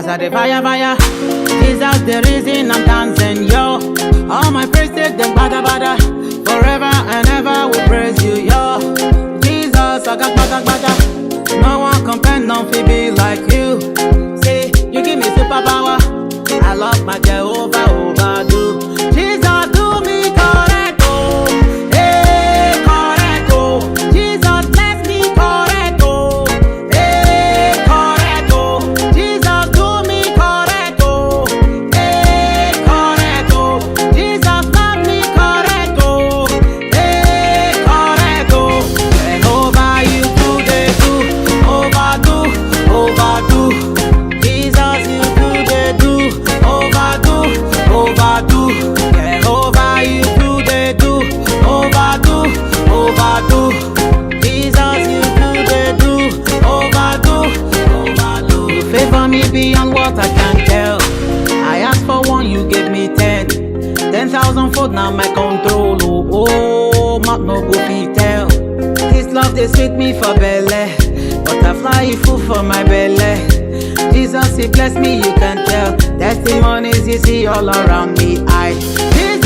As I dey fire, fire, Jesus the reason I'm dancing, yo. All my praise take them bada. Forever and ever we praise you, yo. Jesus, I got bada. No one compare, none fi be like you. Say, you give me superpower. I love my Jehovah overdo. Jesus do me correct, oh. Hey, correct, oh. Jesus bless me correct, oh. Hey, correct, oh. Jesus do me correct, oh. Hey, correct, oh. Jesus love me correct, oh. Hey, correct, oh. Jehovah, you do, they do, overdo. Jesus, you do, they do, overdo. Jehovah, you do, they do, overdo. Jesus, you do, they do, overdo. You favor me beyond what I can tell. I asked for one, you gave me 10. 10,000 foot now my control. Oh, mouth no go fit tell. This love they sweet me for belly. Butterfly food for my belly. Jesus, he bless me, you can tell. Testimonies you see all around me. Jesus